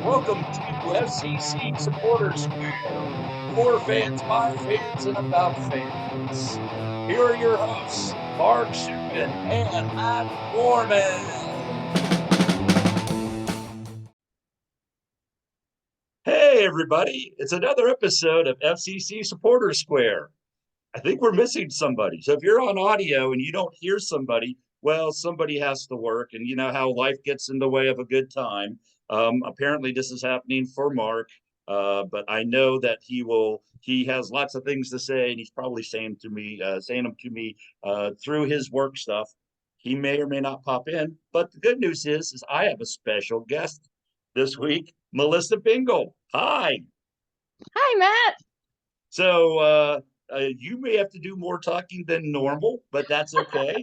Welcome to FCC Supporters Square. For fans, by fans, and about fans. Here are your hosts, Mark Subin and Matt Gorman. Hey, everybody. It's another episode of FCC Supporters Square. I think we're missing somebody. So if you're on audio and you don't hear somebody, well, somebody has to work. And you know how life gets in the way of a good time. Apparently, this is happening for Mark, but I know that he has lots of things to say, and he's probably saying them to me through his work stuff. He may or may not pop in, but the good news is I have a special guest this week, Melissa Bingle. Hi. Hi, Matt. So you may have to do more talking than normal, but that's okay.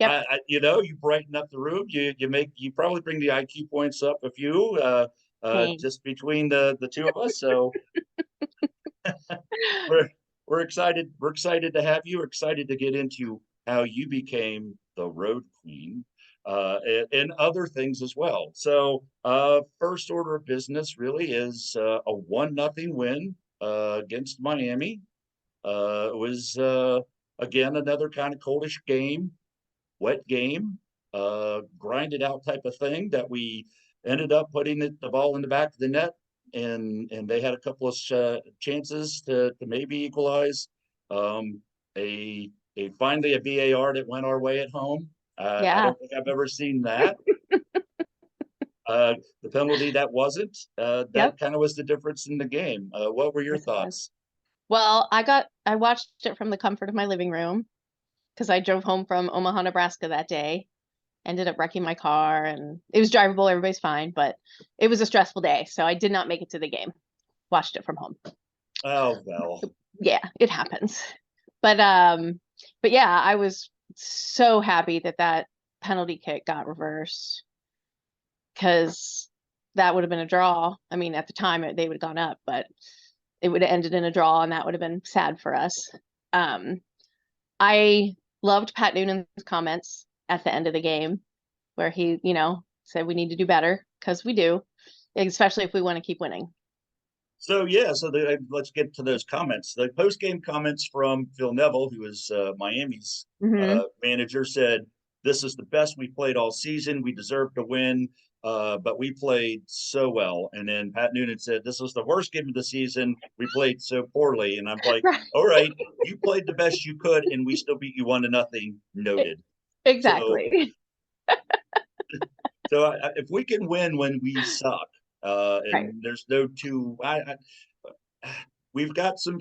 Yep. You brighten up the room. You probably bring the IQ points up a few Thanks. just between the two of us. So we're we're excited. We're excited to have you. We're excited to get into how you became the road queen and other things as well. So first order of business really is a 1-0 win against Miami. It was again another kind of coldish game, wet game, grinded out type of thing that we ended up putting the ball in the back of the net, and they had a couple of chances to maybe equalize. Um, a finally a VAR that went our way at home. I Yeah. don't think I've ever seen that. The penalty that wasn't. That Yep. kind of was the difference in the game. What were your Yes, it was. thoughts? Well, I watched it from the comfort of my living room because I drove home from Omaha, Nebraska that day. Ended up wrecking my car, and it was drivable. Everybody's fine, but it was a stressful day, so I did not make it to the game. Watched it from home. Oh well. Yeah, it happens. But yeah, I was so happy that penalty kick got reversed because that would have been a draw. I mean, at the time they would have gone up, but it would have ended in a draw, and that would have been sad for us. Um, I loved Pat Noonan's comments at the end of the game where he, said we need to do better because we do, especially if we want to keep winning. So yeah, let's get to those comments. The post-game comments from Phil Neville, who is Miami's Mm-hmm. manager, said, "This is the best we played all season. We deserve to win, but we played so well." And then Pat Noonan said, "This was the worst game of the season. We played so poorly." And I'm like, Right. "All right, you played the best you could, and we still beat you 1-0. Noted." So Exactly. if we can win when we suck, Right. and there's no two, we've got some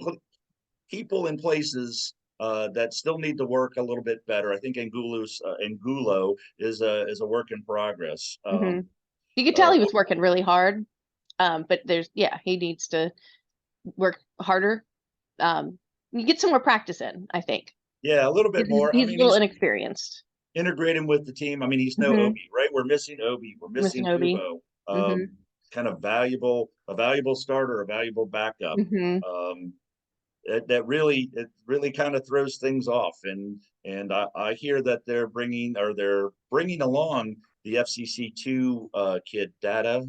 people in places that still need to work a little bit better. I think Angulo is a work in progress. Mm-hmm. You could tell Uh, he was working really hard. But he needs to work harder. You get some more practice in, I think. yeah, a little bit more. I He's a mean, little he's inexperienced. integrating with the team. I mean, he's no Mm-hmm. Obi, right? We're missing Obi. We're Missing missing Obi. Kubo. Mm-hmm. Kind of a valuable starter, a valuable backup. Mm-hmm. Um, it really kind of throws things off, and I hear that they're bringing along the FCC2 kid Dado.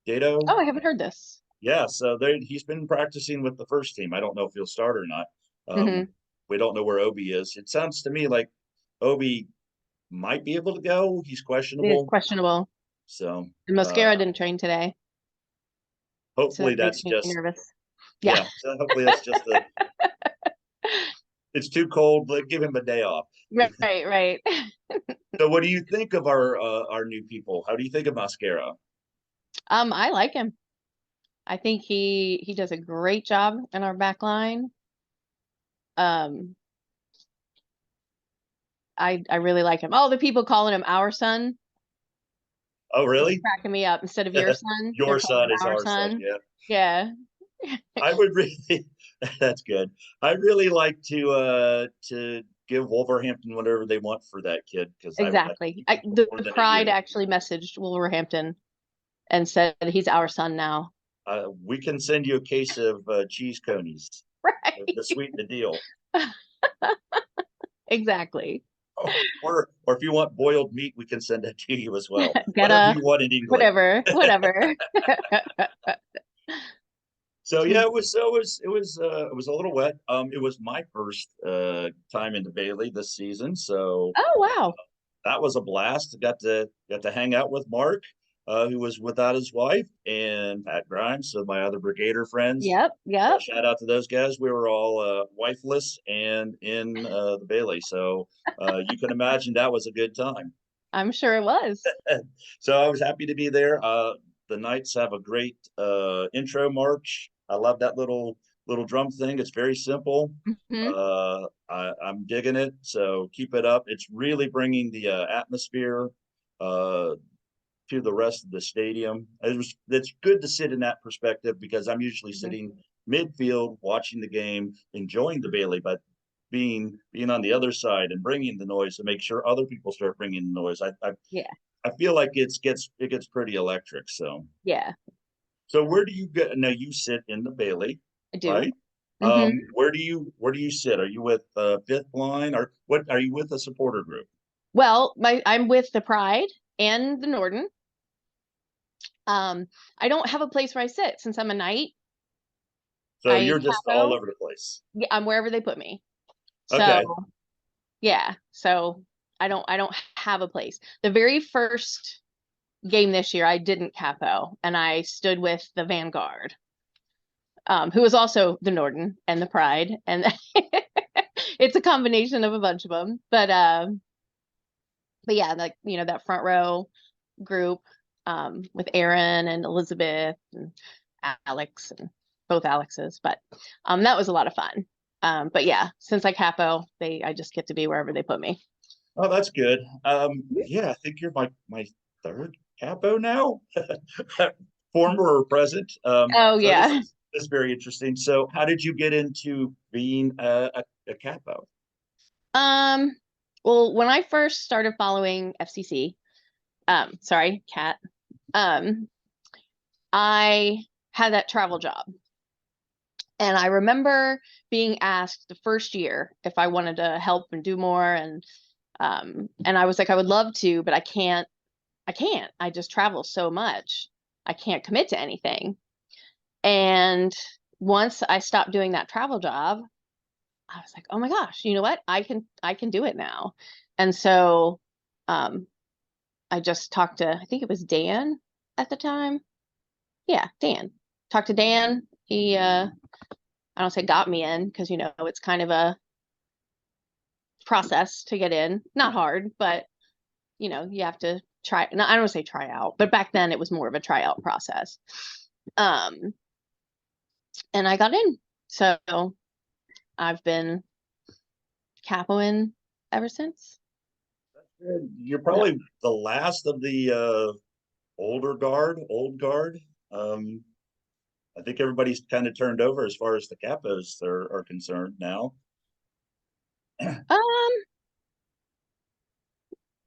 Oh, I haven't heard this. Yeah, so he's been practicing with the first team. I don't know if he'll start or not. Mm-hmm. We don't know where Obi is. It sounds to me like Obi might be able to go. He's It is questionable, questionable. so And Mascara didn't train today, so hopefully that that's makes me just nervous. Yeah. yeah. So hopefully that's just it's too cold. Like, give him a day off. Right, right. So, what do you think of our new people? How do you think of Mascara? I like him. I think he does a great job in our back line. Um, I really like him. Oh, the people calling him our son Oh, is really? cracking me up. Instead of your son, they're Your calling son him is our our son. son. Yeah, Yeah, I would really. That's good. I'd really like to give Wolverhampton whatever they want for that kid because I exactly. think he's The more than a Pride unit. actually messaged Wolverhampton and said he's our son now. We can send you a case of cheese conies Right. to sweeten the deal. Exactly. or if you want boiled meat, we can send that to you as well. Get Whatever a you want in England. whatever. So yeah, it was a little wet. It was my first time into Bailey this season, so Oh wow. that was a blast. Got to hang out with Mark, who was without his wife, and Pat Grimes, so my other Brigader friends. Yep, yep. Shout out to those guys. We were all wifeless and in the Bailey, so you can imagine that was a good time. I'm sure it was. So I was happy to be there. The Knights have a great intro march. I love that little drum thing. It's very simple. Hmm. I'm digging it. So keep it up. It's really bringing the atmosphere uh, to the rest of the stadium. It's good to sit in that perspective because I'm usually sitting midfield watching the game, enjoying the Bailey, but being on the other side and bringing the noise to make sure other people start bringing the noise. Yeah, I feel like it gets pretty electric. yeah, So where do you get now? You sit in the Bailey, I do. right? Hmm. Where do you sit? Are you with fifth line or what? Are you with a supporter group? Well, I'm with the Pride and the Norden. I don't have a place where I sit since I'm a knight. So I you're just all capo. over the place. Yeah, I'm wherever they put me. So Okay. yeah, so I don't have a place. The very first game this year, I didn't capo, and I stood with the Vanguard, who was also the Norden and the Pride, and it's a combination of a bunch of them. But yeah, like that front row group, with Aaron and Elizabeth and Alex and both Alexes. But that was a lot of fun. But yeah, since I capo, I just get to be wherever they put me. Oh, that's good. Yeah, I think you're my third capo now, former or present. Oh So this yeah. is this is very interesting. So how did you get into being a capo? Um, well, when I first started following FCC, sorry, Cat, um, I had that travel job. And I remember being asked the first year if I wanted to help and do more, and I was like, I would love to, but I can't. I just travel so much. I can't commit to anything. And once I stopped doing that travel job, I was like, oh my gosh, you know what? I can do it now. And so um I just talked to, I think it was Dan at the time. Yeah, Dan. Talked to Dan. He I don't say got me in because it's kind of a process to get in. Not hard, but you have to try. No, I don't want to say try out, but back then it was more of a tryout process. Um, and I got in. So I've been capoing ever since. You're Yep. probably the last of the old guard. Um, I think everybody's kind of turned over as far as the capos are concerned now. Um,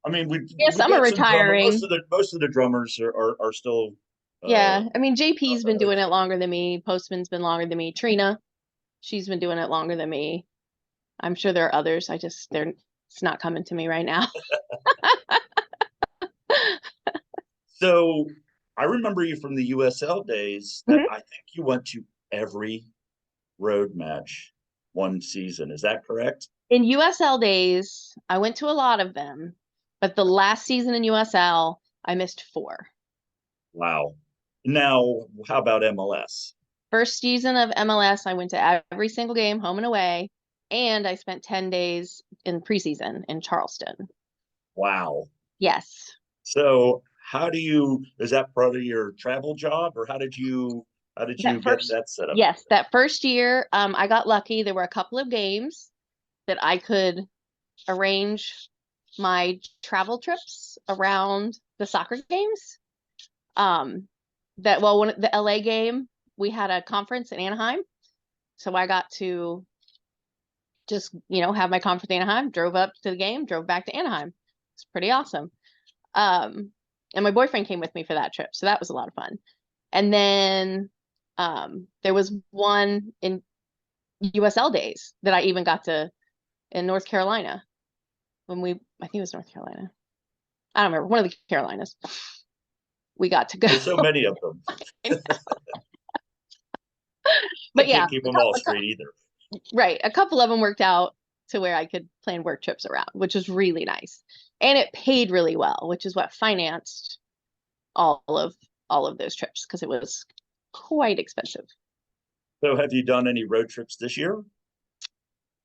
I mean, we yeah, we some are got some drummer. Most retiring. of the drummers are still uh, Yeah, I mean JP's been uh doing it longer than me. Postman's been longer than me. Trina, she's been doing it longer than me. I'm sure there are others. It's not coming to me right now. so I remember you from the USL days that Mhm. I think you went to every road match one season. Is that correct? In USL days, I went to a lot of them, but the last season in USL, I missed four. Wow. Now, how about MLS? First season of MLS, I went to every single game, home and away, and I spent 10 days in preseason in Charleston. Wow. Yes. So is that part of your travel job or how did you That get first, that set up? yes, that first year, I got lucky. There were a couple of games that I could arrange my travel trips around the soccer games. Um, when the LA game, we had a conference in Anaheim, so I got to just have my conference in Anaheim, drove up to the game, drove back to Anaheim. It's pretty awesome. Um, and my boyfriend came with me for that trip, so that was a lot of fun. And then there was one in USL days that I even got to in North Carolina. I think it was North Carolina. I don't remember, one of the Carolinas. We got to go. There's so many of them. I But yeah, can't keep them all straight either. right. A couple of them worked out to where I could plan work trips around, which was really nice. And it paid really well, which is what financed all of those trips because it was quite expensive. So have you done any road trips this year?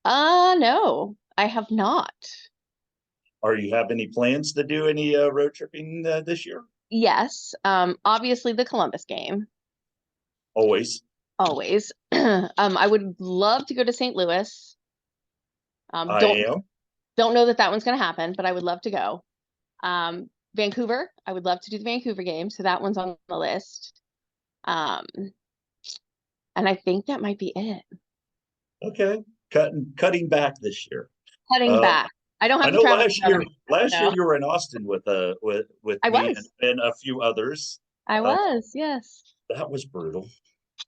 No, I have not. Or you have any plans to do any road tripping this year? Yes, obviously the Columbus game, Always. always. I would love to go to St. Louis. Um, I don't am. don't know that that one's going to happen, but I would love to go. Vancouver, I would love to do the Vancouver game, so that one's on the list. Um, and I think that might be it. Okay. Cutting back this year. Cutting Uh, back. I don't I have to know travel to Southern last year so you were in Austin with I me was. and a few others. I Uh, was, yes. that was brutal.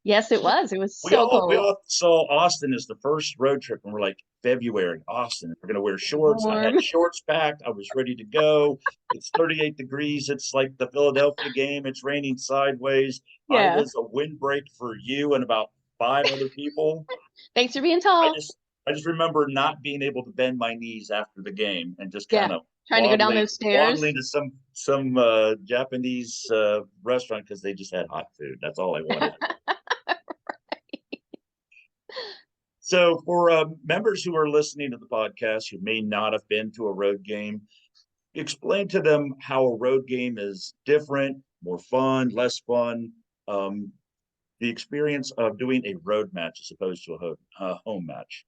Yes, it was. It was We so all we cold. all saw Austin as the first road trip, and we're like February, Austin. We're gonna wear shorts. I Warm. had shorts packed. I was ready to go. It's 38 degrees. It's like the Philadelphia game. It's raining sideways. I Yeah. was a windbreak for you and about five other people. Thanks for being I tall. just I just remember not being able to bend my knees after the game and just Yeah. kind of Trying to go down those waddling stairs. to some Japanese restaurant because they just had hot food. That's all I wanted. So, for members who are listening to the podcast who may not have been to a road game, explain to them how a road game is different, more fun, less fun, um, the experience of doing a road match as opposed to a home match.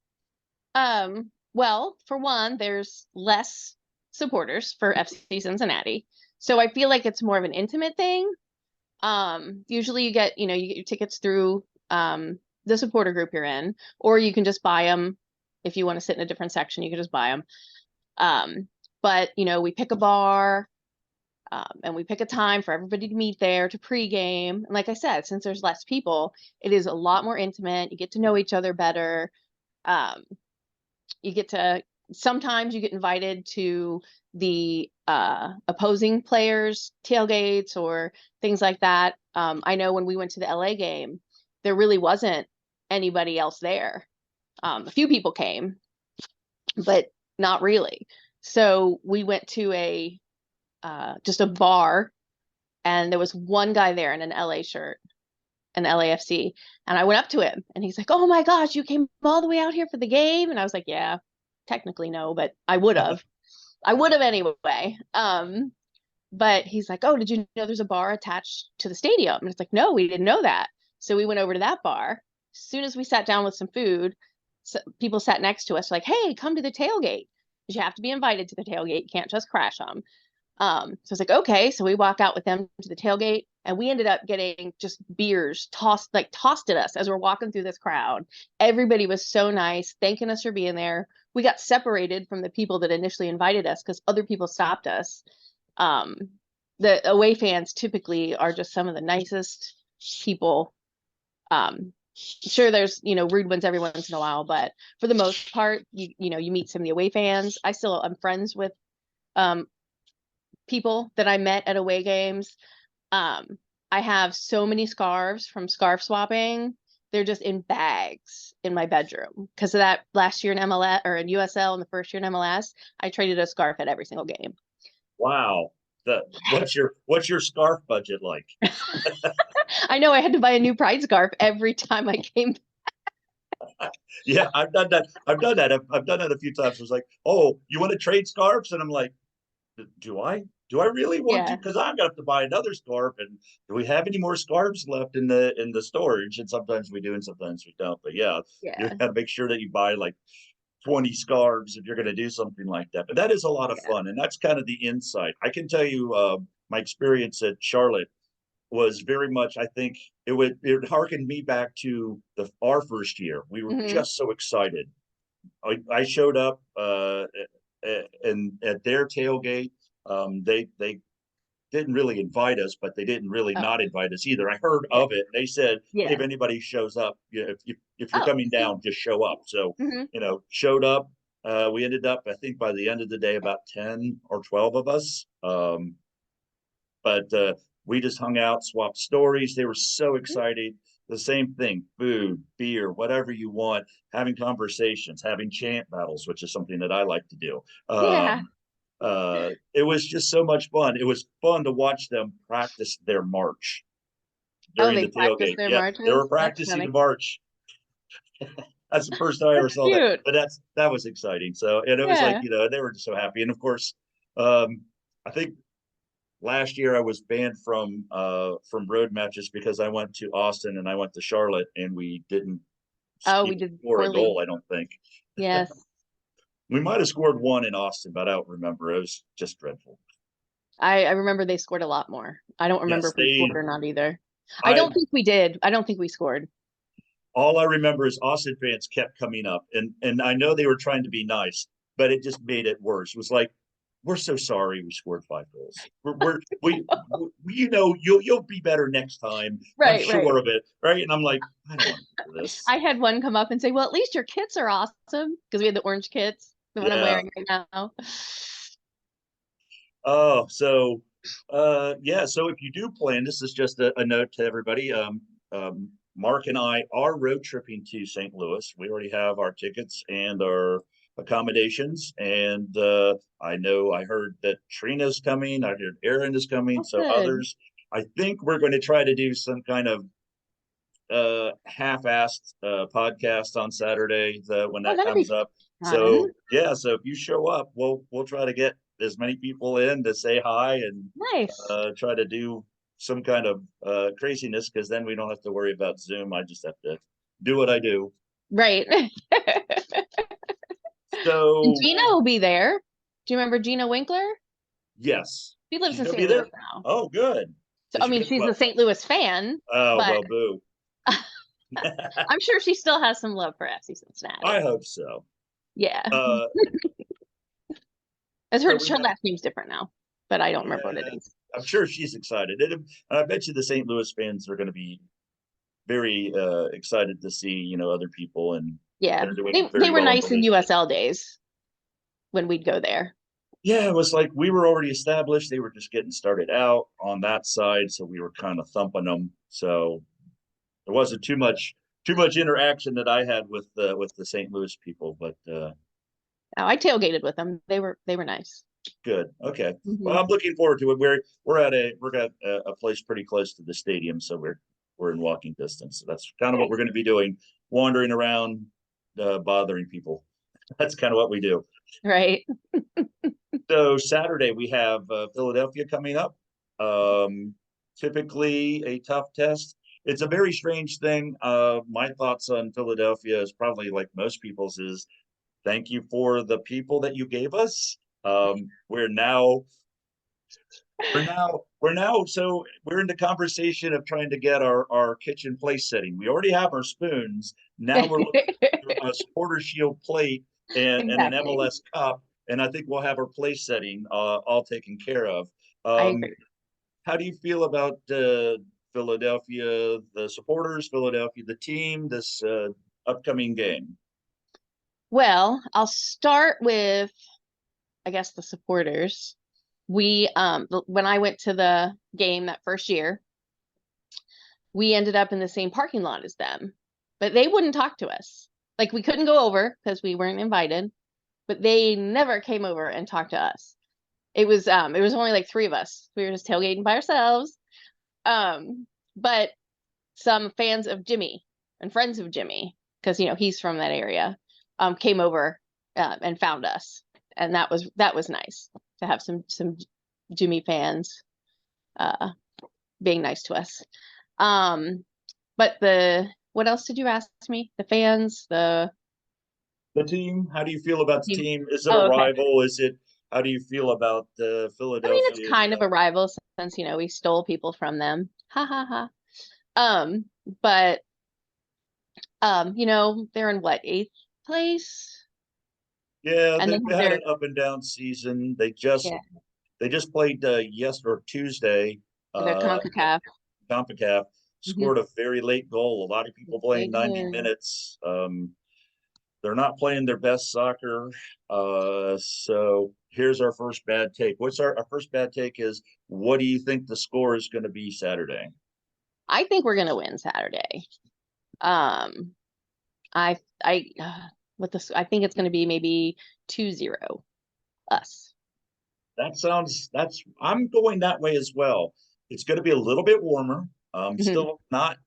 Well, for one, there's less supporters for FC Cincinnati. So I feel like it's more of an intimate thing. Usually you get your tickets through the supporter group you're in, or you can just buy them if you want to sit in a different section, you can just buy them. But we pick a bar, and we pick a time for everybody to meet there to pregame. And like I said, since there's less people, it is a lot more intimate. You get to know each other better. Um, you get to sometimes you get invited to the opposing players tailgates or things like that. I know when we went to the LA game, there really wasn't anybody else there. A few people came, but not really. So we went to a just a bar, and there was one guy there in an LA shirt, an LAFC, and I went up to him, and he's like, "Oh my gosh, you came all the way out here for the game?" And I was like, "Yeah, technically no, but I would have. I would have anyway." But he's like, "Oh, did you know there's a bar attached to the stadium?" And it's like, "No, we didn't know that." So we went over to that bar. As soon as we sat down with some food, people sat next to us like, "Hey, come to the tailgate." Because you have to be invited to the tailgate. You can't just crash them. So it's like, okay. So we walk out with them to the tailgate, and we ended up getting just beers tossed at us as we're walking through this crowd. Everybody was so nice, thanking us for being there. We got separated from the people that initially invited us because other people stopped us. Um, the away fans typically are just some of the nicest people. Sure, there's rude ones every once in a while, but for the most part, you meet some of the away fans. I'm friends with um people that I met at away games. Um, I have so many scarves from scarf swapping. They're just in bags in my bedroom because of that last year in MLS or in USL and the first year in MLS. I traded a scarf at every single game. Wow. What's your scarf budget like? I know I had to buy a new Pride scarf every time I came. Yeah, I've done that. I've done that a few times. I was like, "Oh, you want to trade scarves?" And I'm like, "Do I? Do I really want to? Yeah, Because I'm gonna have to buy another scarf. And do we have any more scarves left in the storage? And sometimes we do, and sometimes we don't. But yeah, you yeah, got to make sure that you buy like 20 scarves if you're going to do something like that. But that is a lot of yeah. fun, and that's kind of the insight. I can tell you, my experience at Charlotte was very much. I think it harkened me back to our first year. We were Hmm. just so excited. I showed up and at their tailgate. They didn't really invite us, but they didn't really Oh, not invite us either. I heard yeah, of it. They said, "Hey, yeah. if anybody shows up, if you're Oh, coming see. down, just show up." So Hmm. showed up. We ended up, I think, by the end of the day, about 10 or 12 of us. But we just hung out, swapped stories. They were so excited. The same thing, food, beer, whatever you want, having conversations, having chant battles, which is something that I like to do. Yeah. It was just so much fun. It was fun to watch them practice their march Oh, during they the practice tailgate. their Yeah, they were marches? That's practicing the funny. march. That's the first time I ever That's saw that, cute. but that was exciting. So, and it was like, Yeah. they were just so happy. And of course, I think last year I was banned from road matches because I went to Austin and I went to Charlotte and we didn't Oh, we even did score a poorly. goal. I don't think Yes. we might have scored one in Austin, but I don't remember. It was just dreadful. I remember they scored a lot more. I don't remember Yes, if we scored or not either. I I don't think we did. I don't think we scored. all I remember is Austin fans kept coming up, and I know they were trying to be nice, but it just made it worse. It was like, we're so sorry we scored 5 goals. You'll be better next time. I'm Right, right. sure of it, right? And I'm like, I don't want to do this. I had one come up and say, "Well, at least your kits are awesome," because we had the orange kits, the one I'm Yeah. wearing right now. Oh, so yeah. So if you do plan, this is just a note to everybody. Mark and I are road tripping to St. Louis. We already have our tickets and our accommodations, and I heard that Trina's coming. I heard Aaron is coming. Oh, So good. others. I think we're going to try to do some kind of half-assed podcast on Saturday when Oh, that that'll be comes up. fun. So yeah, so if you show up, we'll try to get as many people in to say hi and Nice. try to do some kind of craziness because then we don't have to worry about Zoom. I just have to do what I do. Right. And So Gina will be there. Do you remember Gina Winkler? yes, She lives she's in gonna be St. Louis there. now. Oh, good. So, Is I she mean, gonna? she's a Well, St. Louis fan, oh but well, boo. I'm sure she still has some love for FC Cincinnati. I hope so. Yeah. Uh, As so her we her have, last name's different now, but I don't remember what it yeah, is. I'm sure she's excited. And I bet you the St. Louis fans are going to be very excited to see other people, and Yeah. they're doing They very were well in nice the in league. USL days when we'd go there. Yeah, it was like we were already established. They were just getting started out on that side, so we were kind of thumping them. So there wasn't too much interaction that I had with the St. Louis people, but Oh, I tailgated with them. They were nice. good. Okay. Well, Hmm. I'm looking forward to it. We're at a place pretty close to the stadium, so we're in walking distance. So that's kind of what we're Nice. going to be doing, wandering around, bothering people. That's kind of what we do. Right. So Saturday we have Philadelphia coming up. Um, Typically a tough test. It's a very strange thing. My thoughts on Philadelphia is probably like most people's is thank you for the people that you gave us. So we're in the conversation of trying to get our kitchen place setting. We already have our spoons. Now we're looking for a supporter shield plate and an Exactly. MLS cup, and I think we'll have our place setting all taken care of. I Um, agree. how do you feel about Philadelphia, the supporters, Philadelphia, the team, this upcoming game? Well, I'll start with, I guess, the supporters. When I went to the game that first year, we ended up in the same parking lot as them, but they wouldn't talk to us. Like we couldn't go over because we weren't invited, but they never came over and talked to us. It was only like three of us. We were just tailgating by ourselves. Um, but some fans of Jimmy and friends of Jimmy, because he's from that area, came over and found us, and that was nice to have some Jimmy fans uh, being nice to us. Um, but the what else did you ask me? The fans, the The team, how do you feel about the team. team? Is it a Oh, okay. rival? How do you feel about I mean, it's Philadelphia? kind of a rival since we stole people from them. Ha ha ha. Um, but they're in what, eighth place, Yeah, and they they've have had their an up and down season. They yeah, just they just played yesterday or Tuesday, their uh, CONCACAF. CONCACAF, Hmm. scored a very late goal. A lot of people They playing 90 did. minutes. they're not playing their best soccer. So here's our first bad take. What's our first bad take is, what do you think the score is going to be Saturday? I think we're gonna win Saturday. Um, I with this, I think it's gonna be maybe 2-0 us. I'm going that way as well. It's going to be a little bit warmer. Mhm. Still not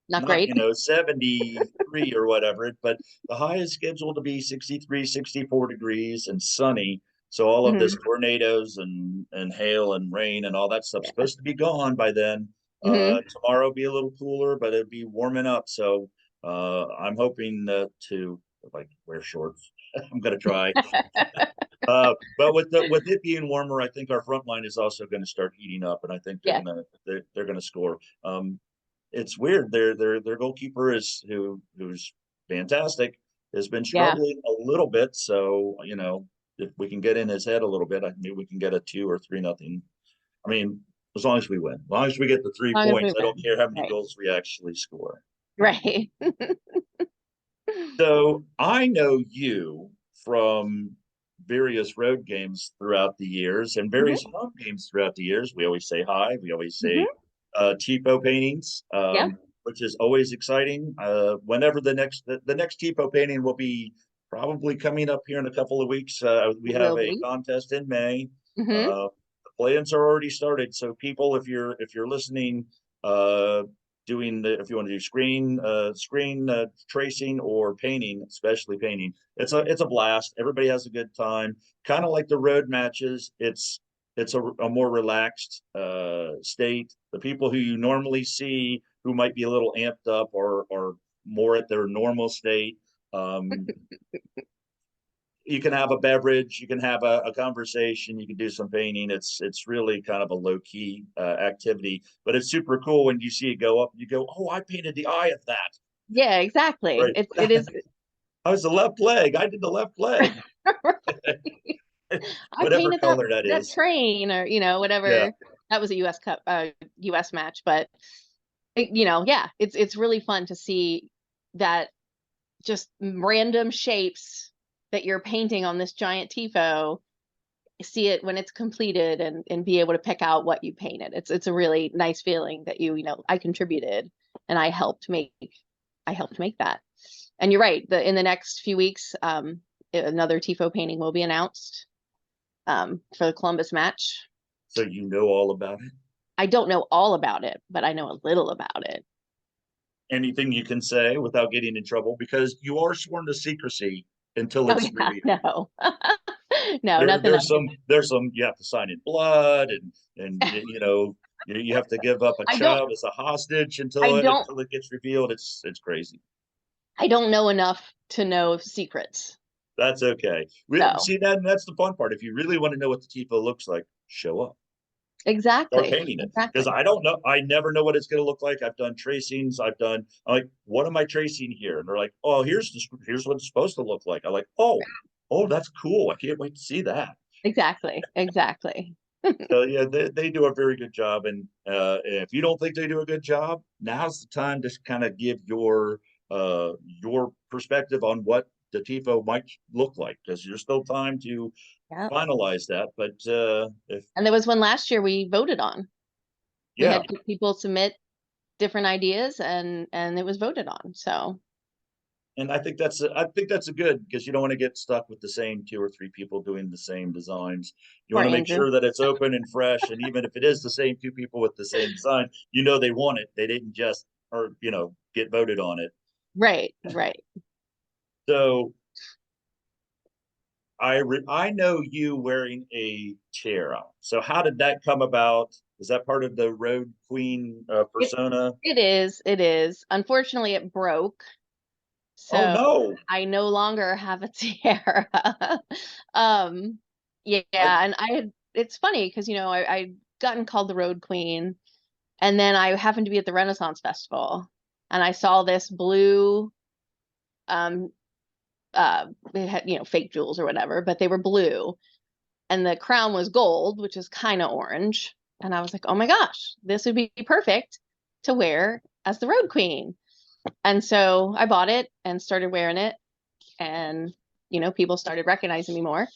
Not great. 73 or whatever, but the high is scheduled to be 63, 64 degrees and sunny. So all of this Hmm. tornadoes and hail and rain and all that stuff's Yeah. supposed to be gone by then. Hmm. Tomorrow will be a little cooler, but it'll be warming up. So I'm hoping to like wear shorts. I'm gonna try. But with it being warmer, I think our front line is also going to start heating up, and I think Yeah. they're gonna score. It's weird. Their goalkeeper who's fantastic has been Yeah. struggling a little bit. So if we can get in his head a little bit, I mean we can get a 2 or 3-0. I mean, as long as we win, as long as we get the three As long as we points, I don't win. care how many Right. goals we actually score. Right. So I know you from various road games throughout the years and various Hmm. home games throughout the years. We always say hi. We always say Hmm. TPO paintings, Yeah. which is always exciting. Whenever the next TPO painting will be probably coming up here in a couple of weeks. We It have will a be. contest in May. Hmm. The plans are already started. So people, if you're listening, uh, if you want to do screen tracing or painting, especially painting, it's a blast. Everybody has a good time. Kind of like the road matches. It's a more relaxed state. The people who you normally see who might be a little amped up or more at their normal state. Um, you can have a beverage, you can have a conversation, you can do some painting. It's really kind of a low key activity, but it's super cool when you see it go up. You go, oh, I painted the eye of that. Yeah, exactly. Right. It is. I was the left leg. I did the left leg, I whatever painted that color that that is. train, or Yeah. whatever. That was a US Cup, US match, but yeah, it's really fun to see that, just random shapes that you're painting on this giant tifo, see it when it's completed, and be able to pick out what you painted. It's a really nice feeling that I contributed, and I helped make that. And you're right, in the next few weeks, another tifo painting will be announced, for the Columbus match. So you know all about it. I don't know all about it, but I know a little about it. Anything you can say without getting in trouble, because you are sworn to secrecy until Oh it's yeah, revealed. no. No, There nothing I there's can. some you have to sign in blood and you have to give up a I don't child as a hostage I don't until it gets revealed. It's crazy. I don't know enough to know secrets. That's okay. We So, see that's the fun part. If you really want to know what the TIFO looks like, show up. Start exactly. painting it. Because Exactly. I don't know, I never know what it's gonna look like. I've done tracings, I'm like, what am I tracing here? And they're like, oh, here's what it's supposed to look like. I'm like, oh, that's cool. I can't wait to see that. Exactly. Exactly. So yeah, they do a very good job. And if you don't think they do a good job, now's the time to kind of give your perspective on what the TIFO might look like, because there's still time to Yeah. finalize that. But if And there was one last year we voted on. We yeah, had people submit different ideas, and it was voted on. So, and I think that's a good, because you don't want to get stuck with the same 2 or 3 people doing the same designs. You poor want to make Andrew. sure that it's open and fresh, and even if it is the same 2 people with the same design, they want it. They didn't just or get voted on it. Right, right. So I know you wearing a tiara. So how did that come about? Is that part of the Road Queen It persona? it is. It is. Unfortunately, it broke. Oh So no! I no longer have a tiara. Um, yeah, I and it's funny because, I gotten called the Road Queen, and then I happened to be at the Renaissance Festival, and I saw this blue, um, it had, fake jewels or whatever, but they were blue, and the crown was gold, which is kind of orange. And I was like, oh my gosh, this would be perfect to wear as the Road Queen. And so I bought it and started wearing it. and people started recognizing me more.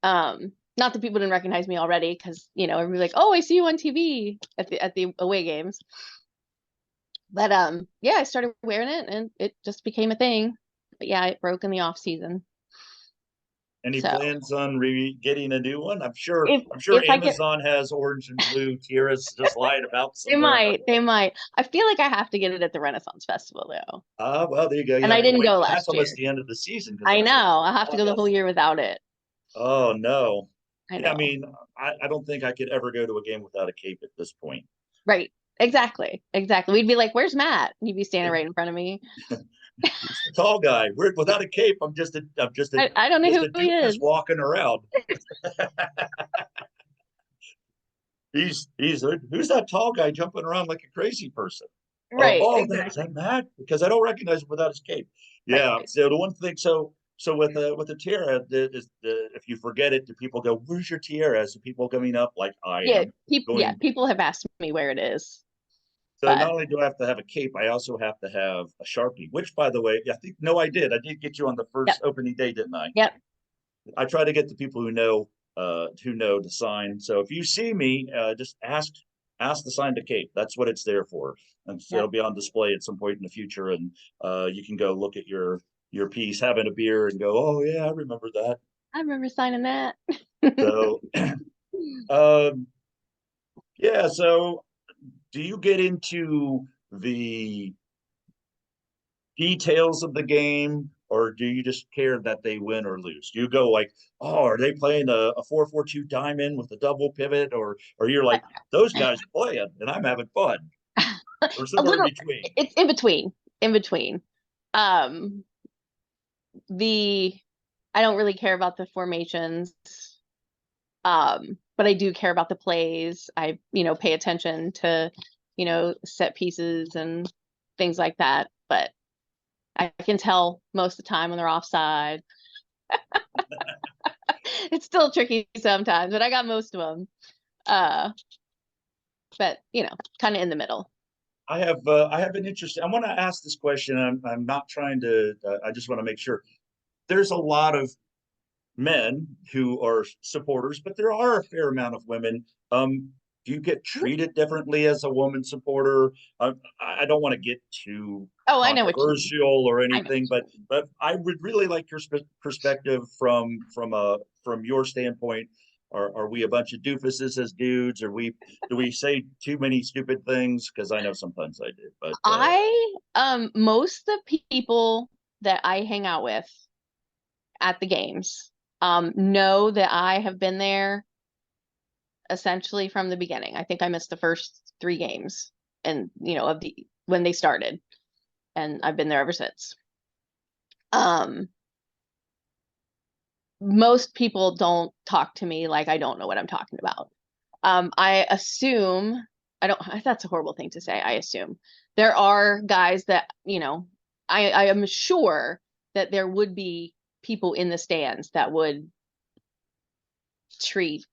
Not that people didn't recognize me already, because everybody's like, oh, I see you on TV at the away games. But yeah, I started wearing it and it just became a thing. But yeah, it broke in the off season. Any So plans on getting a new one? I'm sure if I get, Amazon has orange and blue. Tiara's just lying about they somewhere. might, they might. I feel like I have to get it at the Renaissance Festival though. Well, there you go. You And I have to didn't wait. go That's last almost year. the end of the season because I that's know. like I'll have to go the whole August. year without it. Oh no. I Yeah, I know. mean, I don't think I could ever go to a game without a cape at this point. Right. Exactly. Exactly. We'd be like, where's Matt? And he'd be standing right in front of me. He's the tall guy. Without a cape, I don't know just a who he doofus is. walking around. He's who's that tall guy jumping around like a crazy person? Right. Is Exactly. that Matt? Because I don't recognize him without his cape. Right. Yeah. So the one thing, so with the tiara, if you forget it, do people go, "Where's your tiara?" So people coming up like I Yeah. am going. People have asked me where it is, So but not only do I have to have a cape, I also have to have a Sharpie. Which, by the way, I think no, I did. I did get you on the yep. first opening day, didn't I? Yep. I try to get the people who know to sign. So if you see me, just ask to sign the cape. That's what it's there for, and so Yep. it'll be on display at some point in the future, and you can go look at your piece, having a beer, and go, oh yeah, I remember that. I remember signing that. So, um, yeah. So, do you get into the details of the game, or do you just care that they win or lose? Do you go like, oh, are they playing a 4-4-2 diamond with a double pivot, or you're like, those guys are playing and I'm having fun, or A somewhere in little, between? it's in between. In between. Um, the I don't really care about the formations. But I do care about the plays. I, pay attention to, set pieces and things like that. But I can tell most of the time when they're offside. It's still tricky sometimes, but I got most of them. Uh, but kind of in the middle. I have an interest. I want to ask this question. I'm not trying to. I just want to make sure. There's a lot of men who are supporters, but there are a fair amount of women. Do you get treated differently as a woman supporter? I don't want to get too Oh, I know what you mean. controversial or I know anything, what you mean. but I would really like your perspective from your standpoint. Are we a bunch of doofuses as dudes? Do we say too many stupid things? Because I know sometimes I do, but Most of the people that I hang out with at the games know that I have been there essentially from the beginning. I think I missed the first 3 games and of the when they started, and I've been there ever since. Most people don't talk to me like I don't know what I'm talking about. I assume I don't that's a horrible thing to say. I assume there are guys that, I am sure that there would be people in the stands that would treat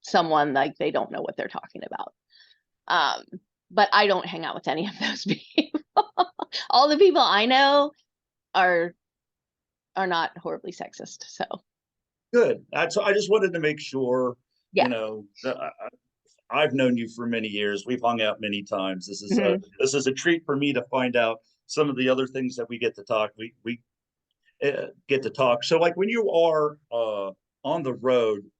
someone like they don't know what they're talking about. But I don't hang out with any of those people. All the people I know are not horribly sexist. So good. So I just wanted to make sure. yeah. I've known you for many years. We've hung out many times. Mhm. This is a treat for me to find out some of the other things that we get to talk. We get to talk. So like when you are on the road,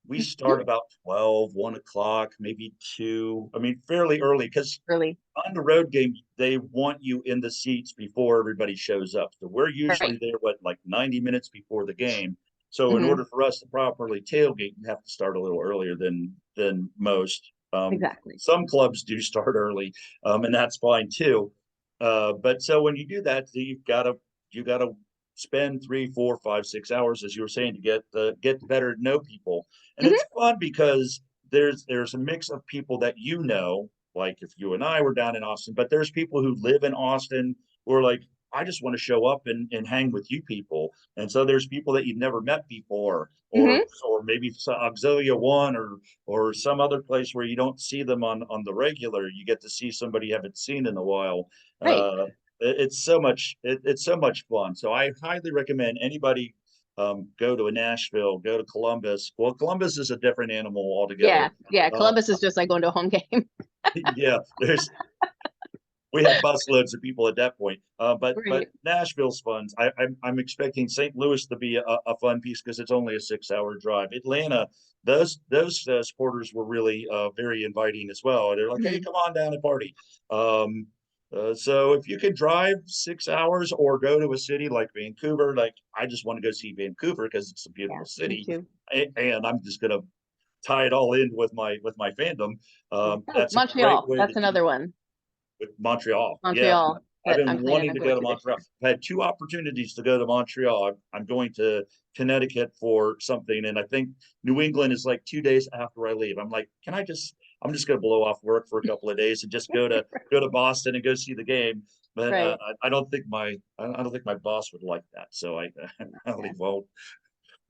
we start about 12, 1 o'clock, maybe 2. I mean, fairly early because Really. on the road game, they want you in the seats before everybody shows up. So we're usually Right. there, like 90 minutes before the game. So in Hmm. order for us to properly tailgate, you have to start a little earlier than most. Exactly. Some clubs do start early, and that's fine too. But so when you do that, you gotta spend 3, 4, 5, 6 hours, as you were saying, to get better to know people, and Hmm. it's fun because there's a mix of people that like if you and I were down in Austin, but there's people who live in Austin who are like, I just want to show up and hang with you people. And so there's people that you've never met before, Hmm. or maybe Auxilia One or some other place where you don't see them on the regular. You get to see somebody you haven't seen in a while. Right. It's so much it's so much fun. So I highly recommend anybody go to a Nashville, go to Columbus. Well, Columbus is a different animal Yeah, altogether. yeah. Uh, Columbus is just like going to a home game. yeah, there's we have busloads of people at that point. But Right. Nashville's fun. I'm expecting St. Louis to be a fun piece because it's only a 6 hour drive. Atlanta, those supporters were really very inviting as well. They're like, hey, Mhm. come on down and party. Um, so if you could drive 6 hours or go to a city like Vancouver, like I just want to go see Vancouver because it's a Yeah, beautiful me city, too. and I'm just gonna tie it all in with my fandom. Yeah. Oh, That's a great Montreal. way to That's do another one. with Montreal. Yeah, Montreal I've that been I'm planning wanting on to going go to to this Montreal. year. I've had two opportunities to go to Montreal. I'm going to Connecticut for something, and I think New England is like 2 days after I leave. I'm like, can I just? I'm just going to blow off work for a couple of days and just go to Boston and go see the game. But Right. I don't think I don't think my boss would like that, so I I Yeah. leave won't.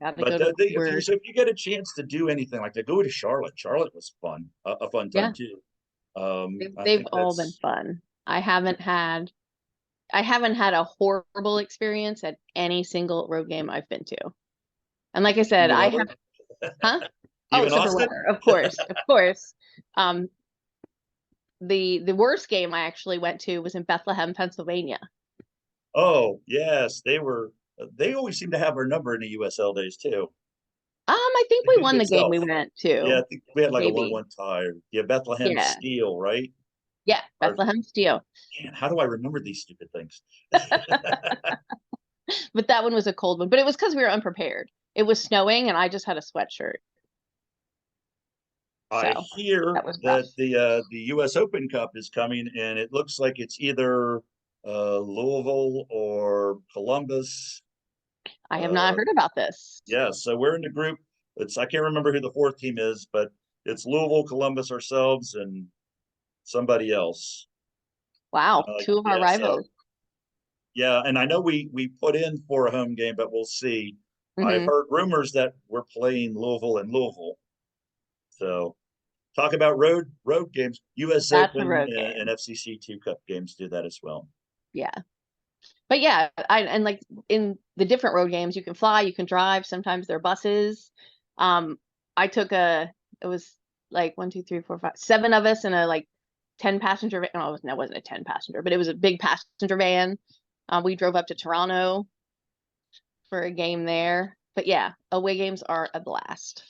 Gotta But go to if you word. so if you get a chance to do anything like that, go to Charlotte. Charlotte was fun, a fun time Yeah. too. I They've think all been that's fun. I haven't had a horrible experience at any single road game I've been to. And like I said, even I other have, huh? Oh, even except for Austin. weather, of course, of course. Um, the worst game I actually went to was in Bethlehem, Pennsylvania. Oh, yes, they were. They always seem to have our number in the USL days too. I think The we league won the game itself. we went Yeah, I to, think we had like a maybe. 1-1 tie. Yeah, Bethlehem Yeah, Steel, right? yeah, Or Bethlehem Steel. man, how do I remember these stupid things? But that one was a cold one. But it was because we were unprepared. It was snowing, and I just had a sweatshirt, I so hear that was rough. that the U.S. Open Cup is coming, and it looks like it's either Louisville or Columbus. I have not Uh, heard about this. yeah, so we're in the group. It's I can't remember who the fourth team is, but it's Louisville, Columbus, ourselves, and somebody else. Wow, two of our Yeah, so rivals. yeah, and I know we put in for a home game, but we'll see. I've Hmm. heard rumors that we're playing Louisville and Louisville. So talk about road games. US That's a Open road and game. FCC 2 Cup games do that as well. Yeah. But yeah, and like in the different road games, you can fly, you can drive. Sometimes they're buses. Um, I took it was like one, two, three, four, five, seven of us in a like 10 passenger van. No, that wasn't a 10 passenger, but it was a big passenger van. We drove up to Toronto for a game there. But yeah, away games are a blast.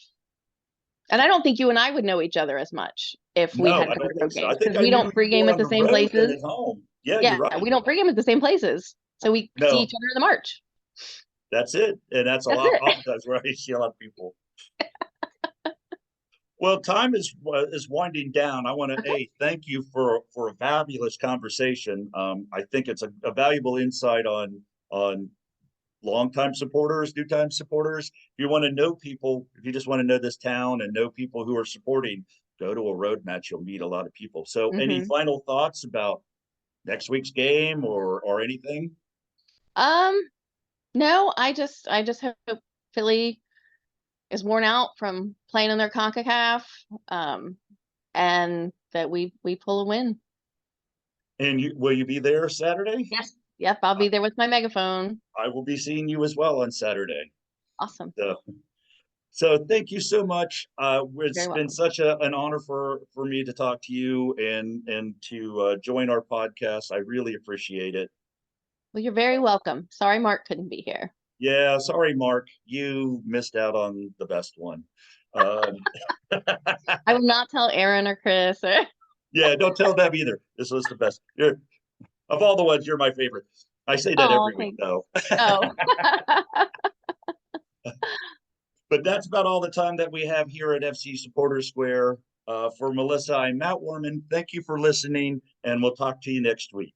And I don't think you and I would know each other as much if we No, had I gone don't to think road so. I games think because I we knew don't you pregame more at on the the same road than at places. home. Yeah, you're Yeah, right. we don't pregame at the same places. So we see No, each other in the march. that's it. And that's a That's lot it. oftentimes where I see a lot of people. Well, time is winding down. I want to thank you for a fabulous conversation. I think it's a valuable insight on longtime supporters, new time supporters. If you want to know people, if you just want to know this town and know people who are supporting, go to a road match. You'll meet a lot of people. So, any Hmm. final thoughts about next week's game or anything? Um, no, I just hope Philly is worn out from playing in their CONCACAF, um, and that we pull a win. And will you be there Saturday? Yes. Yep, I'll I, be there with my megaphone. I will be seeing you as well on Saturday. Awesome. So, so thank you so much. You're very It's been welcome. such an honor for me to talk to you and to join our podcast. I really appreciate it. Well, you're very welcome. Sorry Mark couldn't be here. Yeah, sorry, Mark, you missed out on the best one. Um, I will not tell Aaron or Chris or yeah, don't tell them either. This was the best. Of all the ones, you're my favorite. I say that oh, every week, thanks. though. Oh. But that's about all the time that we have here at FC Supporter Square. For Melissa, I'm Matt Warman. Thank you for listening, and we'll talk to you next week.